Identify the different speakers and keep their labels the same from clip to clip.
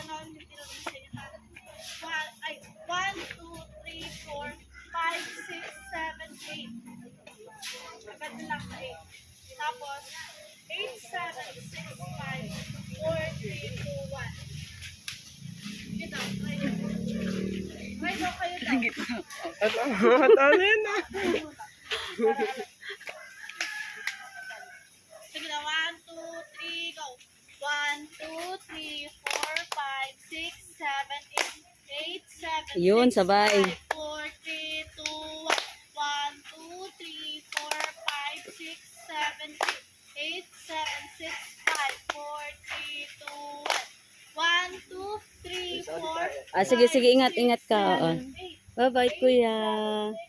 Speaker 1: ano, yung tinanong sa inyo. 1, 2, 3, 4, 5, 6, 7, 8. Agad na lang sa 8. Tapos, 8, 7, 6, 5, 4, 3, 2, 1. Dito, try nyo. Try nyo kayo daw.
Speaker 2: Ano yun ah?
Speaker 1: Sige na, 1, 2, 3, go. 1, 2, 3, 4, 5, 6, 7, 8, 8, 7,
Speaker 3: Yun,
Speaker 1: 6,
Speaker 3: sabay.
Speaker 1: 5, 4, 3, 2, 1. 1, 2, 3, 4, 5, 6, 7, 8, 7, 6, 5, 4, 3, 2, 1. 1, 2, 3, 4,
Speaker 3: Ah, sige, sige, ingat, ingat ka. Oo.
Speaker 1: 7, 8,
Speaker 3: Bye-bye, kuya.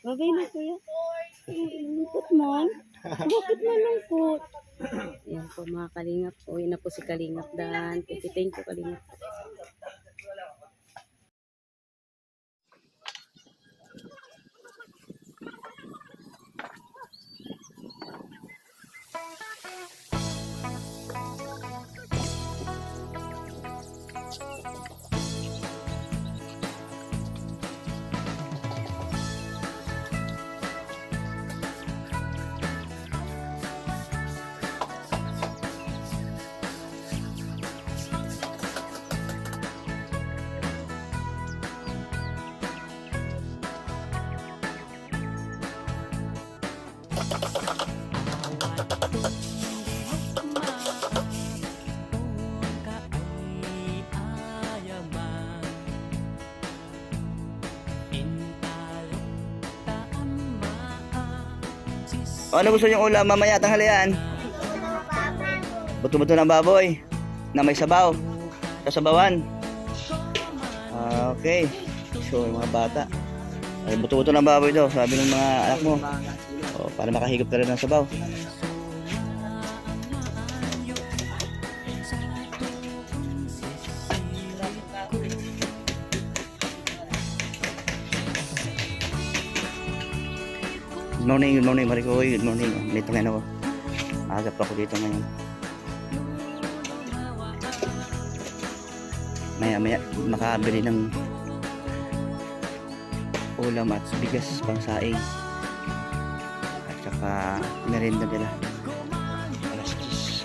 Speaker 3: Bye-bye na, kuya.
Speaker 1: 4, 3,
Speaker 3: Lungkot mo. Bakit malungkot? Ayan po mga kalingap. Uwi na po si Kalingap Dan. Thank you, Kalingap.
Speaker 2: Ano gusto niyong ulam mamaya tanghalian? Buto-buto ng baboy na may sabaw. Sasabawan. Okay. So yung mga bata. Ay, buto-buto ng baboy daw, sabi ng mga anak mo. O, para makahigop ka rin ng sabaw. Good morning, Marikoy. Good morning. Dito ngayon ako. Agap ako dito ngayon. Maya makabili ng ulam at bigas pang saing. At saka merienda nila. Alas 10.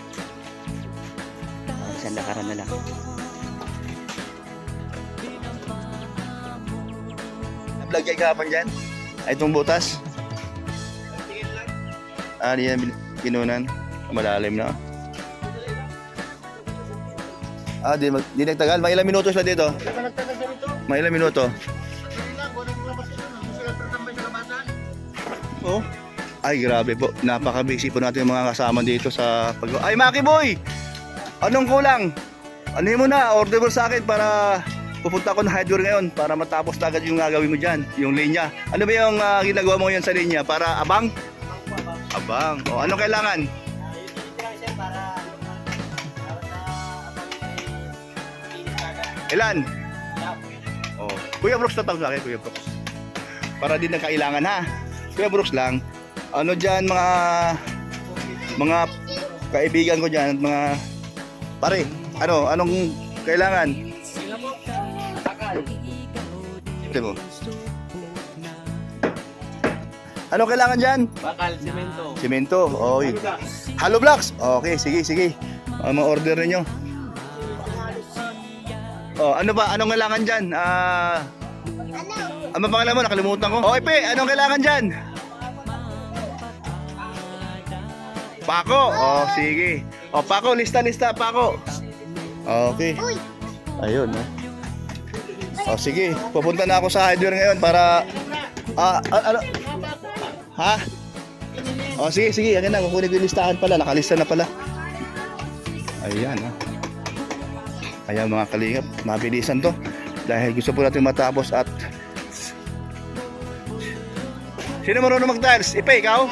Speaker 2: Isang lakaran na lang. Vlog kayo kahapon dyan? Ay, itong butas? Di yan kinunan. Malalim na. Di nagtagal. May ilang minuto sila dito? May ilang minuto? Oh. Ay, grabe po. Napaka-busy po natin yung mga kasama dito sa pag... Ay, Maki Boy! Anong kulang? Ano mo na? Order mo sa akin para pupunta ako ng hardware ngayon para matapos na agad yung gagawin mo dyan. Yung linya. Ano ba yung ginagawa mo yan sa linya? Para abang? Abang. O, ano kailangan? Ilan? O, Kuya Brooks na tawag sa akin, Kuya Brooks. Para din na kailangan ha. Kuya Brooks lang. Ano dyan mga kaibigan ko dyan, mga pare, anong kailangan? Ito mo. Ano kailangan dyan?
Speaker 4: Bakal, simento.
Speaker 2: Simento. Oh, hollow blocks. Okay, sige. Mga order ninyo. Oh, ano ba? Anong kailangan dyan? Ano pangalan mo? Nakalimutan ko. Okay, Pe, anong kailangan dyan? Pako. Oh, sige. Oh, Pako, lista, Pako. Okay. Ayun, oh. Oh, sige. Pupunta na ako sa hardware ngayon para ano? Ha? O sige, akin na, kukunin ko yung listahan pala, nakalista na pala. Ayan ha. Ayan mga kalingap, mabilisan to. Dahil gusto po natin matapos at... Sino marunong mag-tiles? Ipe, ikaw?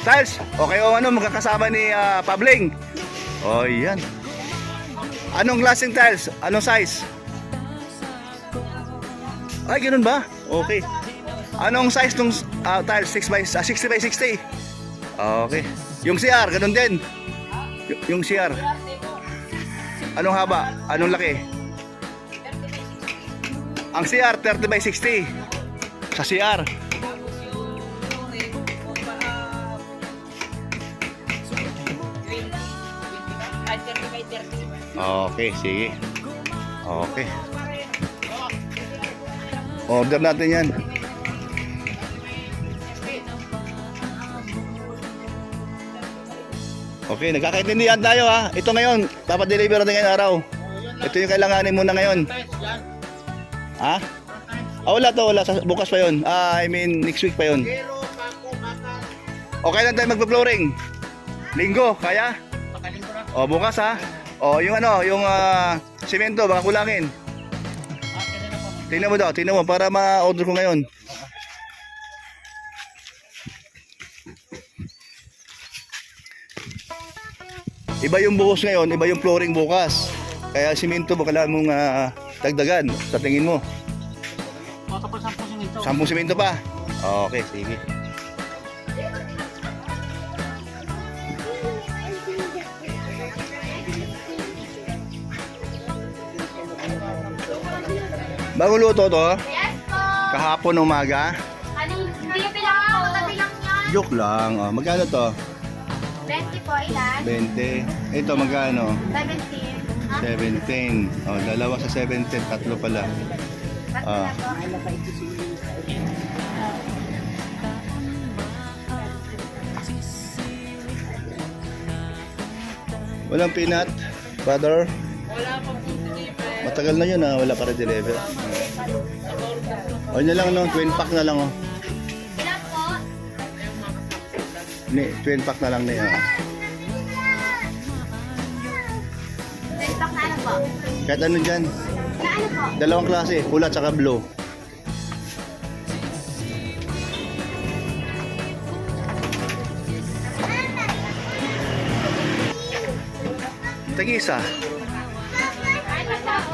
Speaker 2: Tiles? Okay o magkakasama ni Pabling. O yan. Anong klaseng tiles? Anong size? Ay, ganun ba? Okay. Anong size nung tiles? 60 by 60? Okay. Yung CR, ganun din. Yung CR. Anong haba? Anong laki? Ang CR, 30 by 60. Sa CR. Okay, sige. Okay. Order natin yan. Okay, nagkakaintindihan tayo ha. Ito ngayon, papadeliver natin ngayong araw. Ito yung kailanganin muna ngayon. Ha? Wala to, wala. Bukas pa yun. I mean, next week pa yun. Okay lang tayo magpa-flooring. Linggo, kaya? Bukas ha. Yung ano, yung semento, baka kulangin. Tingnan mo daw, tingnan mo para ma-order ko ngayon. Iba yung buhos ngayon, iba yung flooring bukas. Kaya semento mo kailangan mong dagdagan sa tingin mo. 10 semento pa. Okay, sige. Bagong luto to?
Speaker 1: Yes po.
Speaker 2: Kahapon umaga?
Speaker 1: Hindi bilang ako, tabilang yan.
Speaker 2: Joke lang. Magkano to?
Speaker 1: 20 po, ilan?
Speaker 2: 20. Ito magkano?
Speaker 1: 17.
Speaker 2: 17. Dalawa sa 17, tatlo pala. Ah. Walang peanut, butter. Matagal na yun wala pa rin deliver. Yun na lang no, twin pack na lang
Speaker 1: Ilan po?
Speaker 2: Twin pack na lang na yun.
Speaker 1: Tentak na ano po?
Speaker 2: Kahit ano dyan,
Speaker 1: Na ano po?
Speaker 2: dalawang klase, pula at saka blue. Tag-isa,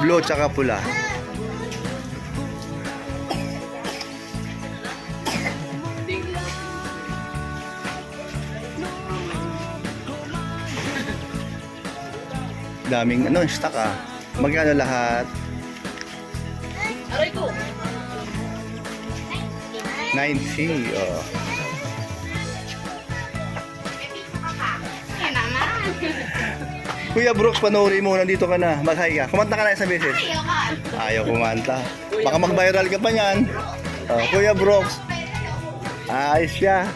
Speaker 2: blue at saka pula. Daming stock Magkano lahat?
Speaker 3: Aray ko!
Speaker 2: 90.
Speaker 1: Yan naman.
Speaker 2: Kuya Brooks, panoorin mo, nandito ka na. Mag-hi ka. Kumanta ka na isang beses. Ayaw kumanta. Baka mag-viral ka pa niyan. Kuya Brooks. Ayos siya.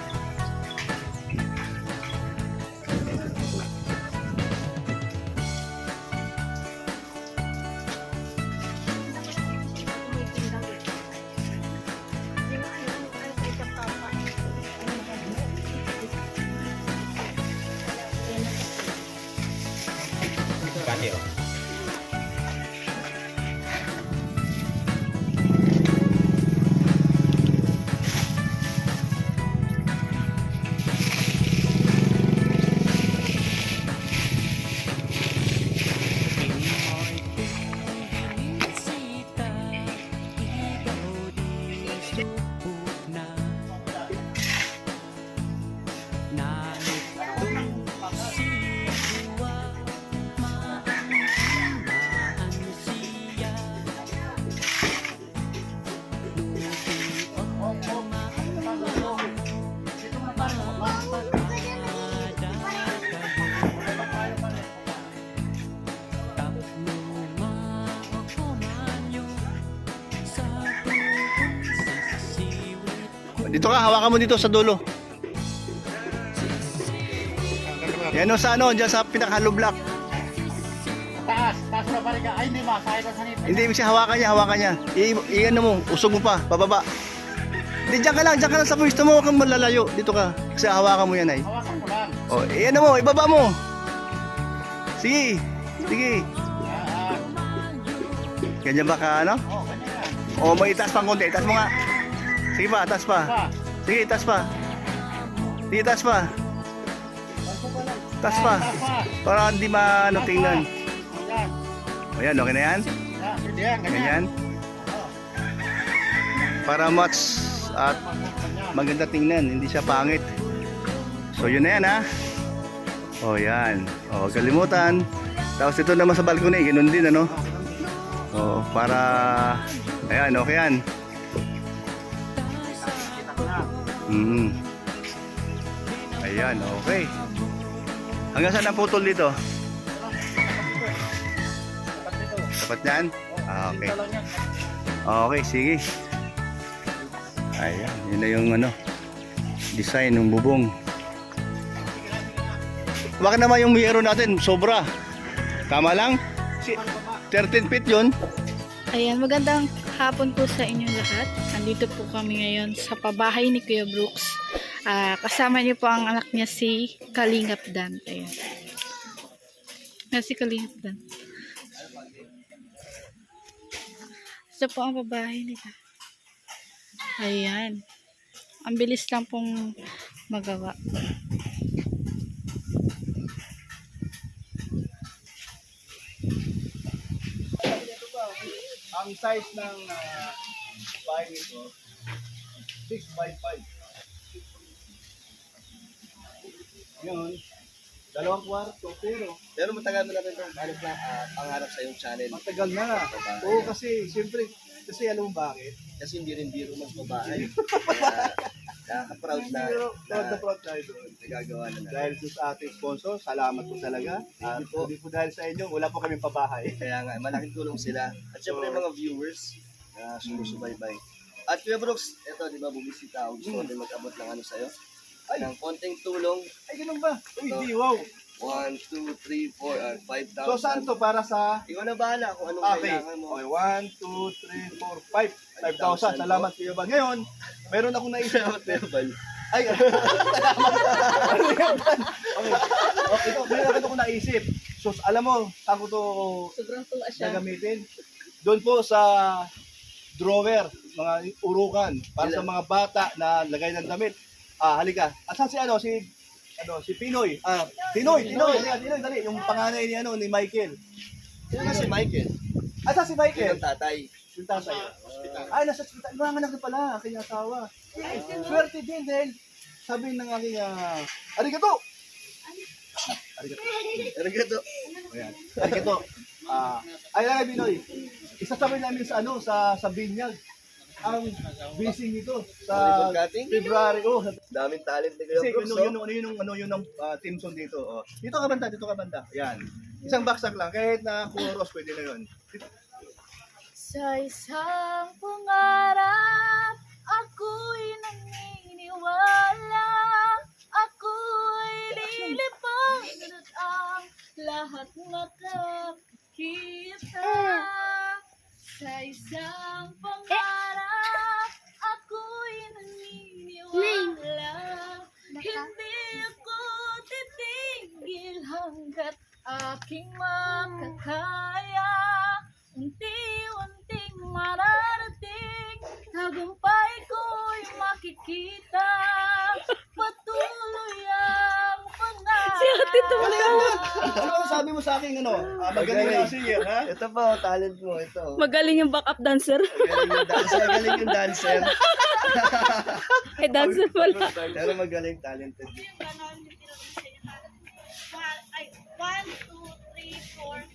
Speaker 2: Dito ka, hawakan mo dito sa dulo. Yan sa dyan sa pinaka-hollow block.
Speaker 4: Taas na balik ka. Ay, hindi ba? Sakay ka sa nito.
Speaker 2: Hindi, ibig siya hawakan niya. I-ano mo, usog mo pa, bababa. Hindi, dyan ka lang sa pwesto mo, huwag kang malalayo. Dito ka, kasi hawakan mo yan ay.
Speaker 4: Hawakan mo lang.
Speaker 2: I-ano mo, ibaba mo. Sige. Ganyan ba ka, ano?
Speaker 4: Ganyan lang.
Speaker 2: May itaas pang konti, itaas mo nga. Sige pa, itaas pa. Sige, itaas pa. Sige, itaas pa. Itaas pa. Para hindi tingnan. Ayan, okay na yan?
Speaker 4: Yan,
Speaker 2: Ganyan. Para match at maganda tingnan, hindi siya pangit. So yun na yan yan. Yan. Huwag kalimutan. Tapos ito naman sa balcony, ganun din ano. Oo, para ayan, okay yan. Ayan, okay. Hanggang saan ang putol dito? Dapat yan? Ah, okay. Okay, sige. Ayan, yun na yung ano, design ng bubong. Bakit naman yung mayroon natin sobra? Tama lang? 13 feet yun.
Speaker 1: Ayan, magandang hapon po sa inyong lahat. Nandito po kami ngayon sa pabahay ni Kuya Brooks. Kasama niyo po ang anak niya si Kalingap Dan. Ayan. Si Kalingap Dan. Ito po ang pabahay nila. Ayan. Ang bilis lang pong magawa.
Speaker 2: Ang size ng bahay nito 6 by 5. Yun. 2 kwarto pero matagal na natin itong pangarap sa yung channel. Matagal na. Oo, kasi siyempre kasi alam mo bakit? Kasi hindi rin biro magbabahay. Nakaka-proud na proud tayo doon. Nagagawa na natin. Dahil sa ating sponsor, salamat po talaga. Hindi po dahil sa inyo, wala po kami pabahay. Kaya nga, malaking tulong sila. At syempre mga viewers na sumusubaybay. At Kuya Brooks, eto, di ba, bumisita ako. Gusto ko din mag-abot ng ano sa'yo. Ng konting tulong. Ay, ganun ba? Uy, di, wow. 1, 2, 3, 4, 5,000. So, saan to? Para sa... Ikaw na bahala kung anong kailangan mo. Okay, 1, 2, 3, 4, 5. 5,000. Salamat, Kuya Bal. Ngayon, meron akong naisip. Ay, salamat. Okay, ito, meron akong naisip. So, alam mo, saan ko to
Speaker 3: Sobrang tuwa siya.
Speaker 2: gagamitin? Doon po sa drawer, mga urukan, para sa mga bata na lagay ng damit. Halika. Asan si Pinoy? Tinoy, dali. Yung panganay ni Michael. Sino na si Michael? Asan si Michael? Yung tatay. Yung tatay. Ay, nasa hospital. Iwangan na pala, aking asawa. Swerte din dahil sabi ng aking, arigato! Arigato. Ayan. Arigato. Ay lang, Pinoy. Isasabi namin sa binyag. Ang busy nito sa February. Daming talent ni Kuya Brooks. Yun ang team song dito. Dito ka banda. Yan. Isang baksak lang. Kahit na chorus, pwede na yun.
Speaker 1: Sa isang pangarap, ako'y naniniwala. Ako'y lilipang at ang lahat makakita. Sa isang pangarap, ako'y naniniwala. Hindi ako titigil hanggat aking makakaya. Unti-unting mararating, tagumpay ko'y makikita. Patuloy ang pangarap.
Speaker 2: Ano ang sabi mo sa akin, magaling na singer, ha? Ito pa, talent mo, ito.
Speaker 3: Magaling yung backup dancer.
Speaker 2: Magaling yung dancer.
Speaker 3: Ay, dancer pala.
Speaker 2: Pero magaling, talented.
Speaker 1: 1, 2, 3, 4, 5,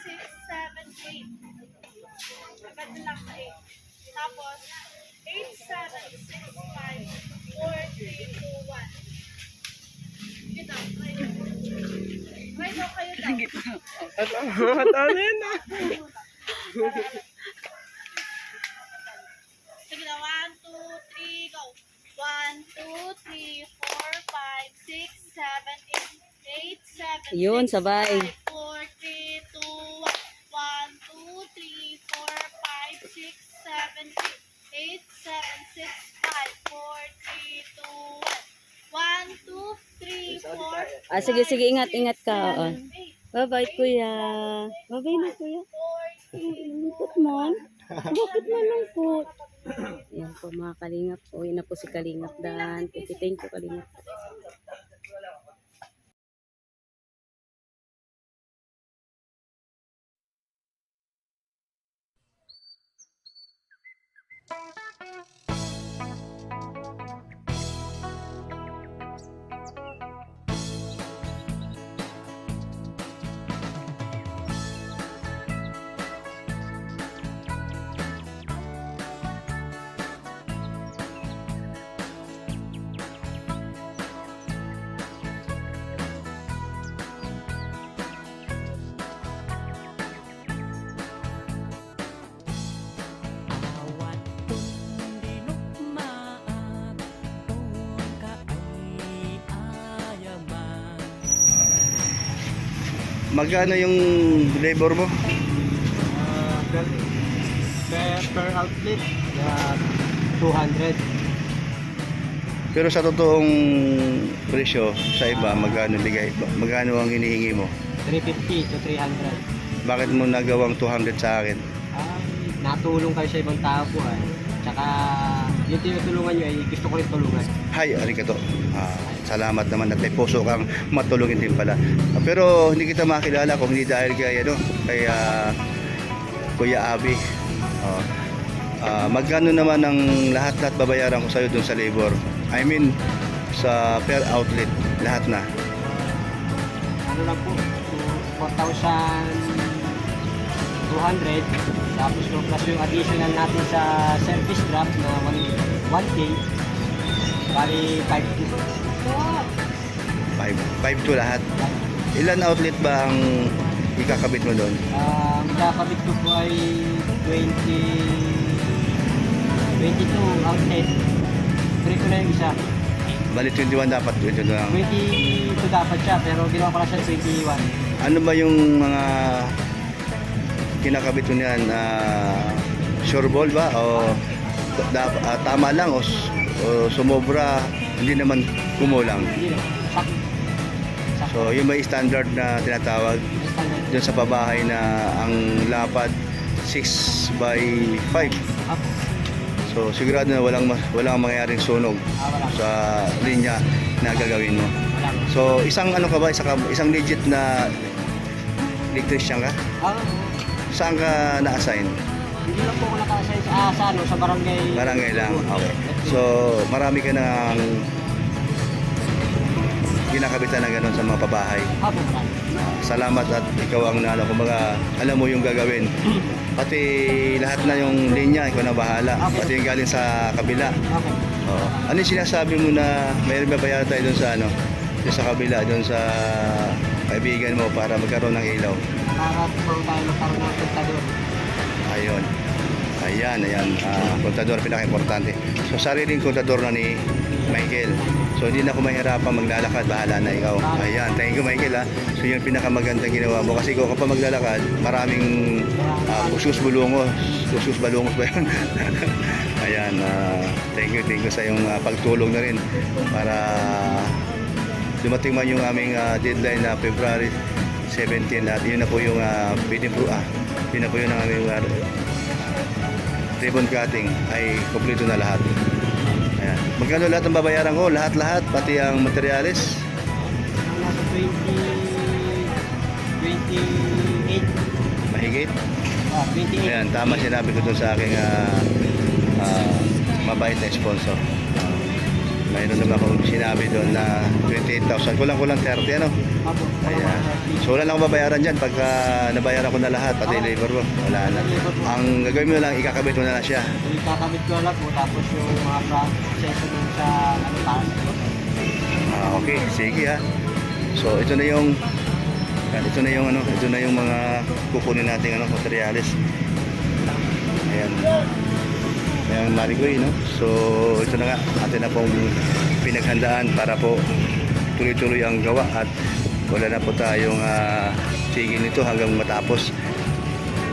Speaker 1: 6, 7, 8. Agad na lang sa 8. Tapos, 8, 7, 6, 5, 4, 3, 2, 1. Kita, try na. Try na kayo daw. Sige na, 1, 2, 3, go. 1, 2, 3, 4, 5, 6, 7, 8, 7,
Speaker 3: Yun,
Speaker 1: 6,
Speaker 3: sabay.
Speaker 1: 5, 4, 3, 2, 1. 1, 2, 3, 4, 5, 6, 7, 8, 7, 6, 5, 4, 3, 2, 1. 1, 2, 3, 4,
Speaker 3: Sige, ingat ka.
Speaker 1: 7, 8.
Speaker 3: Bye-bye, kuya. Bye-bye na, kuya. Lungkot mo. Bakit malungkot? Yan po mga kalingap po. Yun na po si Kalingap Dan. Thank you, Kalingap.
Speaker 2: magkano yung labor mo?
Speaker 4: Per outlet, 200.
Speaker 2: Pero sa totoong presyo, sa iba, magkano ang hinihingi mo?
Speaker 4: 350 to 300.
Speaker 2: Bakit mo nagawang 200 sa akin?
Speaker 4: Natulong kayo sa ibang tao po ay. Tsaka yung tinutulungan nyo ay gusto ko rin tulungan.
Speaker 2: Hay, arigato. Salamat naman at may puso kang matulungin din pala. Pero hindi kita makilala kung hindi dahil kay Kuya Abi. Magkano naman ang lahat-lahat babayaran ko sa'yo dun sa labor? I mean, sa per outlet, lahat na.
Speaker 4: Ano lang po, 4,200. Tapos no, plus yung additional natin sa service draft na 1K. Bali 5,200.
Speaker 2: 5 to lahat. Ilan outlet ba ang ikakabit mo doon?
Speaker 4: Kakabit ko po ay 22 outlet. Free ko na yung isa.
Speaker 2: Bali 21 dapat, 22 lang.
Speaker 4: 22 dapat siya, pero ginawa ko na siya 21.
Speaker 2: Ano ba yung mga kinakabit mo niyan? Sure ball ba? O tama lang o sumobra, hindi naman kumulang?
Speaker 4: Hindi na.
Speaker 2: So yung may standard na tinatawag dun sa pabahay na ang lapad 6 by 5. So sigurado na walang mangyayaring sunog
Speaker 4: Wala.
Speaker 2: sa linya na gagawin mo.
Speaker 4: Wala.
Speaker 2: So isang ano ka ba, isang legit na electrician ka? Saan ka na-assign?
Speaker 4: Hindi lang po ako naka-assign sa barangay.
Speaker 2: Barangay lang. Okay. So marami ka nang kinakabitan na gano'n sa mga pabahay.
Speaker 4: Marami.
Speaker 2: Salamat at ikaw ang kumbaga alam mo yung gagawin. Pati lahat na yung linya, ikaw na bahala. Pati yung galing sa kabila.
Speaker 4: Okay.
Speaker 2: Ano yung sinasabi mo na mayroon babayaran tayo doon sa doon sa kabila, doon sa kaibigan mo para magkaroon ng ilaw?
Speaker 4: Para po tayo magkaroon ng kontador.
Speaker 2: Ayun. Ayan. Kontador, pinaka-importante. So sariling kontador na ni Michael. So hindi na ako mahirapan maglalakad, bahala na ikaw. Ayan, thank you Michael ha. So yun pinakamagandang ginawa mo kasi kung kapag maglalakad, maraming kuskus balungos ba yun? Ayan, thank you sa iyong pagtulong na rin para dumating man yung aming deadline na February 17 at yun na po yung yun na po yung aming ribbon cutting ay kompleto na lahat. Ayan. Magkano lahat ang babayaran ko? Lahat, pati ang materyales?
Speaker 4: Nasa 28.
Speaker 2: Mahigit?
Speaker 4: 28.
Speaker 2: Ayan, tama sinabi ko dun sa aking mabait na sponsor. Mayroon naman akong sinabi doon na 28,000. Kulang-kulang 30, ano?
Speaker 4: Apo.
Speaker 2: Ayan. So wala lang akong babayaran dyan pagka nabayaran ko na lahat, pati labor ko. Wala na. Ang gagawin mo na lang, ikakabit mo na lang siya.
Speaker 4: Ikakabit ko lang po tapos yung mga proseso dun sa taas.
Speaker 2: Okay, sige ha. So ito na yung mga kukunin nating materyales. Ayan. Ayan, Marigoy, no? So ito na nga, atin na pong pinaghandaan para po tuloy-tuloy ang gawa at wala na po tayong tigil nito hanggang matapos.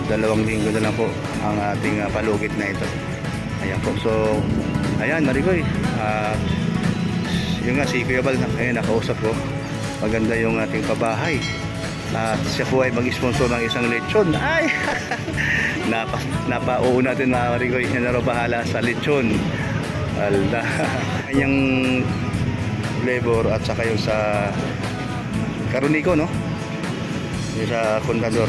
Speaker 2: 2 linggo na lang po ang ating palugit na ito. Ayan po. So ayan, Marigoy, yung nga si Kuya Bal, ayun, nakausap ko. Maganda yung ating pabahay. At siya po ay mag-sponsor ng isang lechon. Ay! Napauo natin mga Marigoy. Yan na raw bahala sa lechon. Alda. Kanyang labor at saka yung sa Karuniko, no? Yung sa kontador.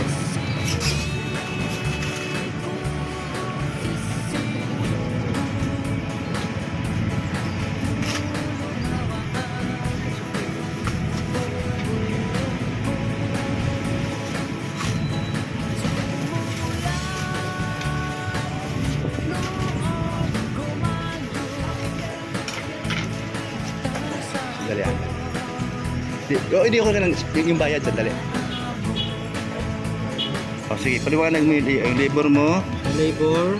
Speaker 2: Dali ah. Hindi ako lang yung bayad sa dali. Sige, paliwanag mo yung labor mo.
Speaker 4: Sa labor,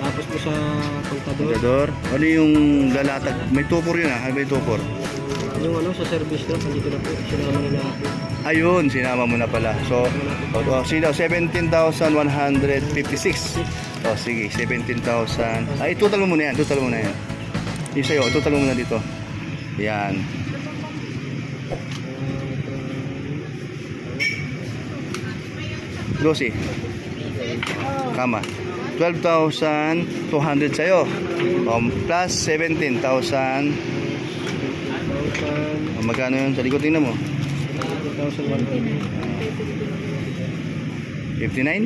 Speaker 4: tapos po sa kontador.
Speaker 2: Kontador. Ano yung lalatag? May tupor yun ah. May tupor.
Speaker 4: Yung sa service na, dito na po, sinama nila ako.
Speaker 2: Ayun, sinama mo na pala. So, 17,156. O, sige, 17,000. Ay, total mo muna yan. Total mo muna yan. Yung sa'yo, total mo muna dito. Yan. Lucy. Kama. 12,200 sa'yo. Plus 17,000. Magkano yun? Sa likod, tingnan mo. 59?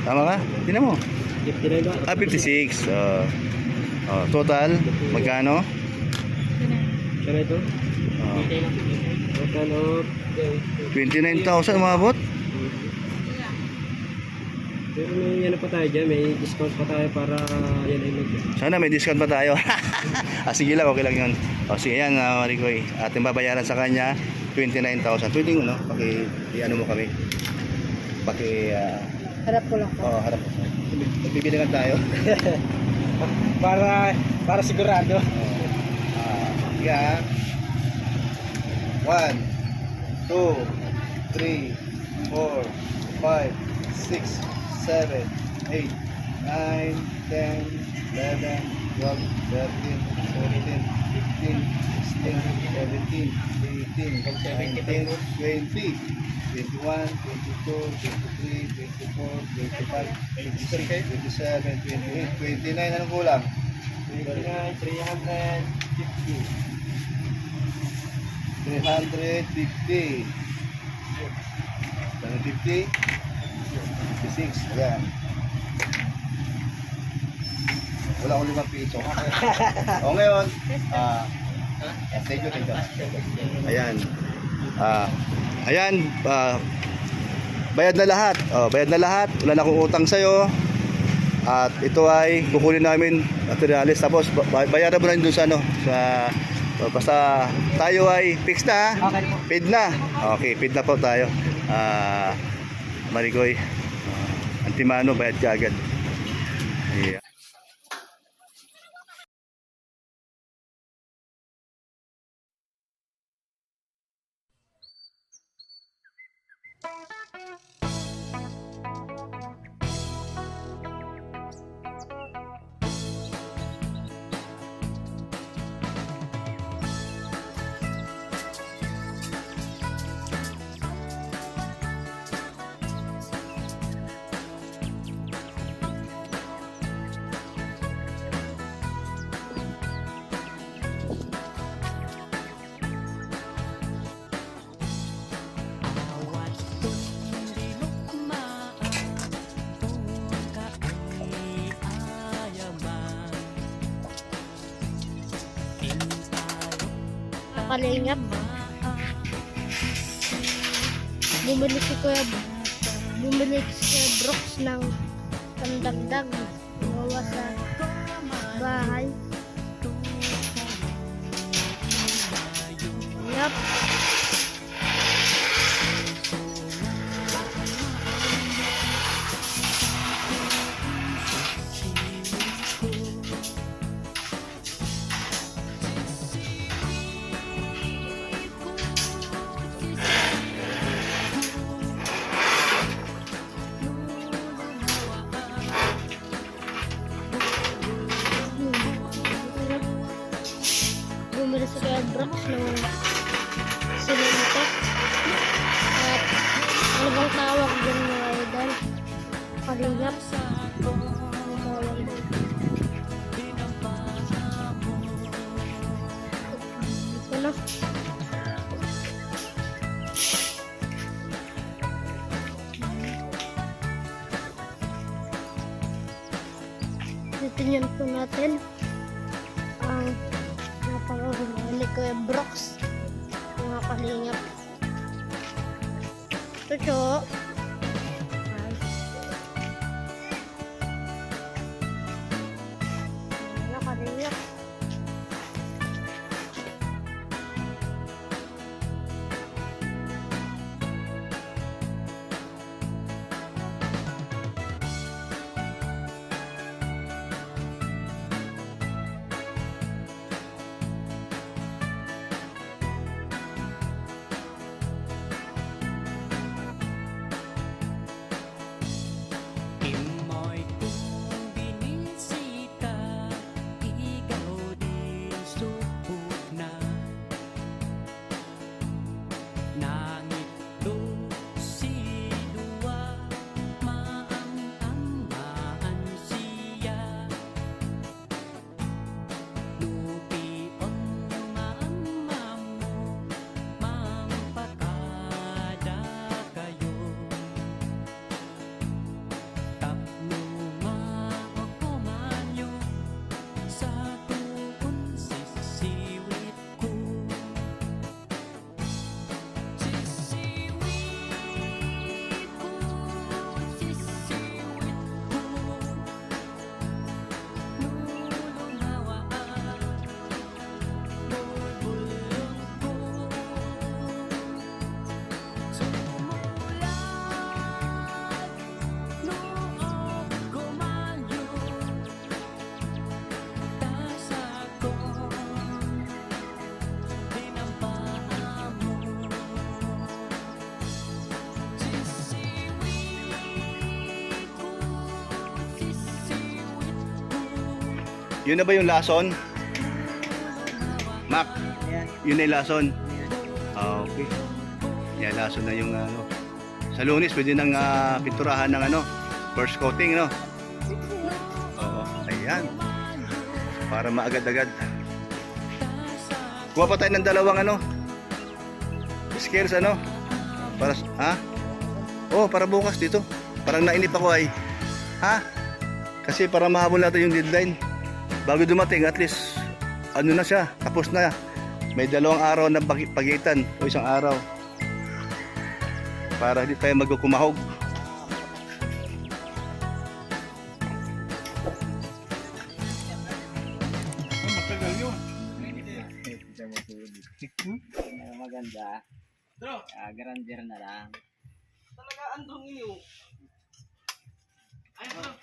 Speaker 2: Tama ka? Tingnan mo.
Speaker 4: 59 ba?
Speaker 2: 56. Total, magkano?
Speaker 4: Kaya ito? Total of
Speaker 2: 29,000 umabot?
Speaker 4: pero may ano pa tayo dyan, may discount pa tayo para yan ay mag
Speaker 2: Sana may discount pa tayo. Sige lang, okay lang yun. Sige yan, Maricoy. Ating babayaran sa kanya 29,000. Pwede mo, no? Ano mo kami?
Speaker 3: Harap ko lang.
Speaker 2: Harap. Magbibilangan tayo.
Speaker 4: para sigurado.
Speaker 2: Yeah. 1, 2, 3, 4, 5, 6, 7, 8, 9, 10, 11, 12, 13, 14, 15, 16, 17, 18, 19, 20, 21, 22, 23, 24, 25, 26, 27, 28, 29. Anong kulang?
Speaker 4: 350.
Speaker 2: 350. 750. 56. Ayan. Wala akong 5 piso. O ngayon, thank you. Ayan. Bayad na lahat. Bayad na lahat. Wala na akong utang sa'yo. At ito ay kukunin namin materialis. Tapos bayaran mo na doon sa basta tayo ay fix na.
Speaker 4: Okay po.
Speaker 2: Paid na. Okay, paid na po tayo. Maricoy. Antimano, bayad ka agad. Yeah.
Speaker 1: Kalingap. Bumili si Kuya Brooks ng pandagdag. Gawa sa bahay. Yup. Bumili si Kuya Brooks ng simento. At ano bang tawag dyan mga idol? Kalingap. Ito na. Titingnan po natin ang napakahuli ni Kuya Brooks, mga kalingap. Ito, mga kalingap.
Speaker 2: Yun na ba yung lason? Mac,
Speaker 4: Ayan.
Speaker 2: yun na yung lason.
Speaker 4: Ayan.
Speaker 2: Okay. Yan, lason na yung ano. Sa Lunes, pwede nang pinturahan ng ano, first coating, no? Oo, ayan. Para maagad-agad. Kuha pa tayo ng dalawang ano, scales ano. Para, ha? Oh, para bukas dito. Parang nainip ako ay. Ha? Kasi para mahabol natin yung deadline. Bago dumating, at least, ano na siya, tapos na. May 2 araw na pagitan o 1 araw. Para hindi tayo magkukumahog. Matagal yun.
Speaker 4: Maganda. Garandir na lang.
Speaker 1: Talaga andong iyo. Ay, bro.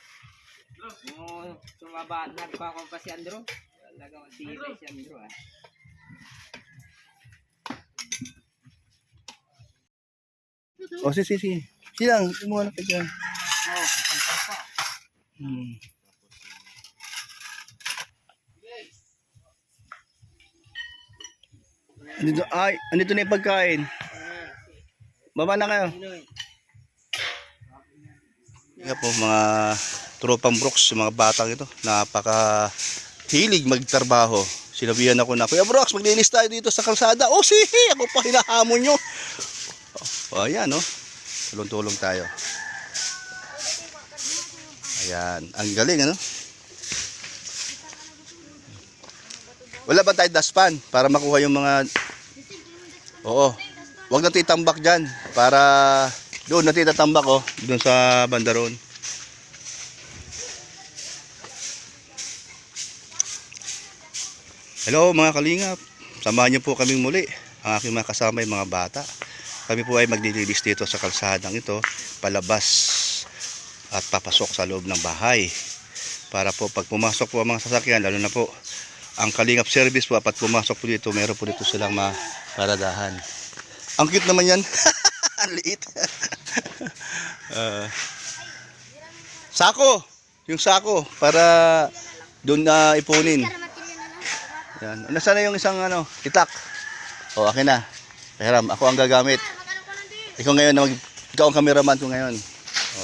Speaker 4: Oo, sumaba. Nagpa ko pa si Andrew. Talaga, matibay si Andrew ah.
Speaker 2: O, si. Silang, kumuha na ka dyan.
Speaker 4: Oo, isang pa.
Speaker 2: Andito na yung pagkain. Baba na kayo. Yan po mga tropang Brooks, mga batang ito. Napaka hilig magtrabaho. Sinabihan ako na, Kuya Brooks, maglinis tayo dito sa kalsada. Oh, sige, ako pa hinahamon nyo. O, ayan, no? Tulong-tulong tayo. Ayan, ang galing, ano? Wala ba tayo dustpan para makuha yung mga... Oo. Huwag natin itambak dyan. Para doon natin itatambak, oh. Doon sa banda roon. Hello mga kalingap. Samahan niyo po kaming muli. Ang aking mga kasama yung mga bata. Kami po ay maglilinis dito sa kalsadang ito. Palabas at papasok sa loob ng bahay. Para po pag pumasok po ang mga sasakyan, lalo na po ang Kalingap service po, at pumasok po dito, meron po dito silang paradahan. Ang cute naman yan. Ang liit. Sako. Yung sako para doon na ipunin. Yan. Nasaan na yung isang ano, itak? O, akin na. Pahiram, ako ang gagamit. Ikaw ngayon, ikaw ang cameraman ko ngayon. O.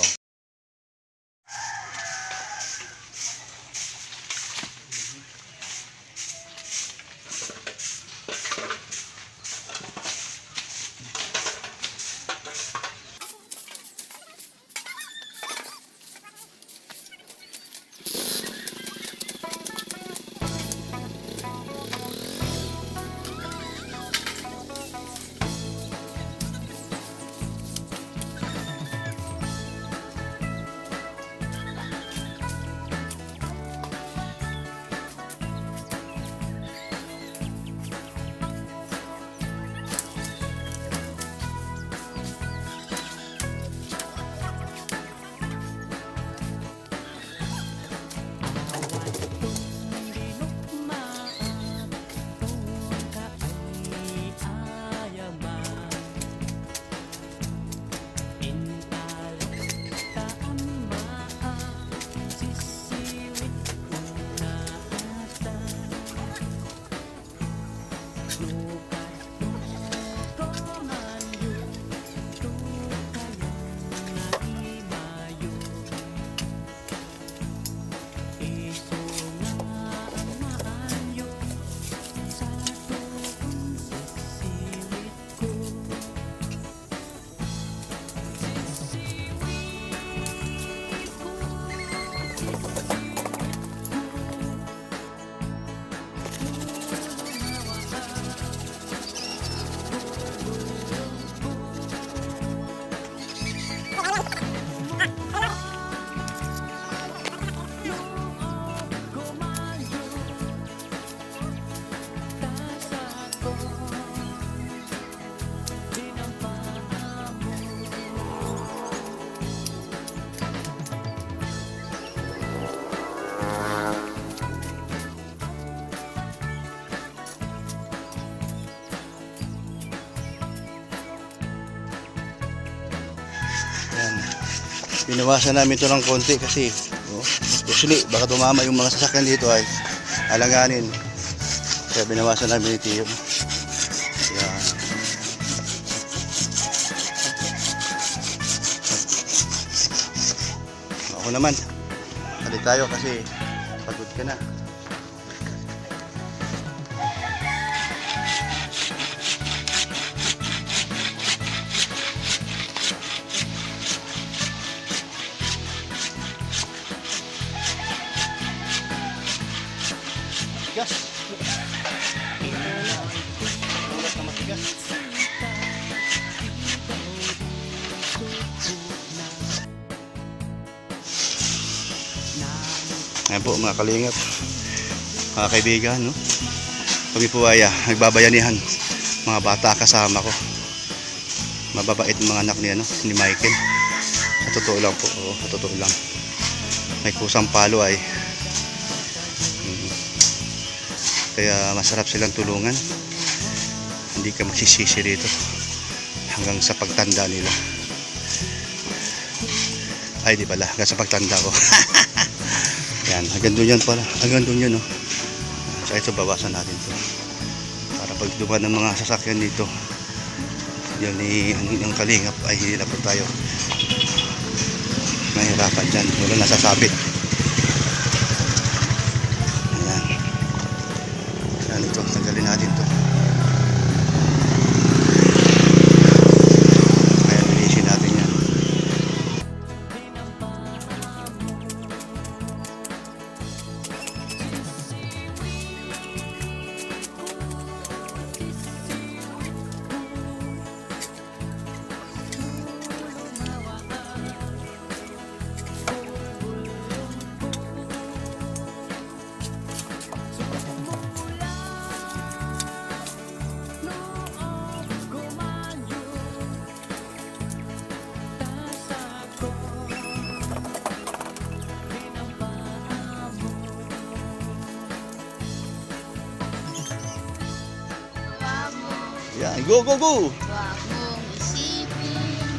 Speaker 2: Binawasan namin ito ng konti kasi usually baka tumama yung mga sasakyan dito ay alanganin. Kaya binawasan namin ito yung yan. Ako naman, hali tayo kasi pagod ka na. Matigas. Ulat na matigas. Ayan po mga kalingap, mga kaibigan, no? Kami po ay nagbabayanihan, mga bata kasama ko. Mababait mga anak ni, ni Michael. Sa totoo lang po, sa totoo lang. May kusang palo ay kaya masarap silang tulungan. Hindi ka magsisisi dito hanggang sa pagtanda nila. Ay di pala, hanggang sa pagtanda ko. Yan, hanggang doon yan pala. Hanggang doon yun, no? So ito, bawasan natin to para pag dumaan ng mga sasakyan dito, yun yung kalingap ay hindi na po tayo mahirapan dyan. Wala nasasabit. Ayan. Ayan ito, tanggalin natin to. Ayan, linisin natin yan. Yan, go, go, go!
Speaker 5: Huwag mong isipin,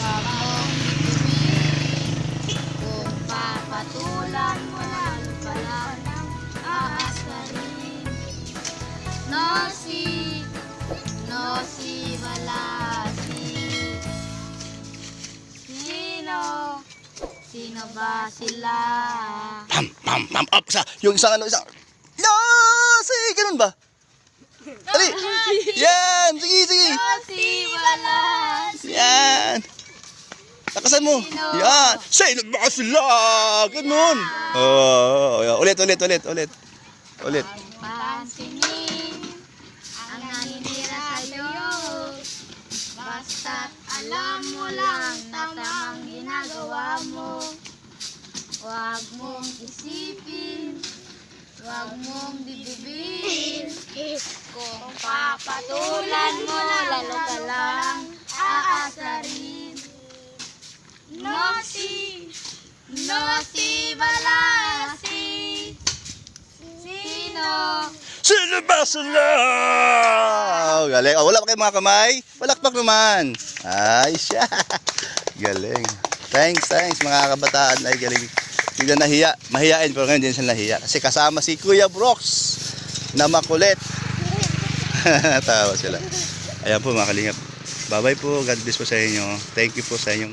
Speaker 5: huwag mong ibigin, kung papatulan mo lang pala ng aasarin. No si, wala si. Sino ba sila?
Speaker 2: Pam, pam, pam, up, isa. Yung isang isang. No, sige, ganun ba? Ali! Yan! Sige, sige!
Speaker 5: No si, wala si.
Speaker 2: Yan! Takasan mo! Yan! Sino ba sila? Ganun! Yan. Ulit.
Speaker 5: Huwag pansinin ang naninira sa'yo, basta't alam mo lang na tamang ginagawa mo. Huwag mong isipin, huwag mong dibdibin, kung papatulan mo lalo ka lang aasarin. No si, wala si.
Speaker 2: Sino ba sila? Galing. Oh, wala pa kayo mga kamay? Palakpak naman. Ay, siya. Galing. Thanks mga kabataan. Ay, galing. Hindi na nahiya. Mahiyain pero ngayon din sila nahiya. Kasi kasama si Kuya Brooks na makulit. Tawa sila. Ayan po mga kalingap. Bye-bye po. God bless po sa inyo. Thank you po sa inyong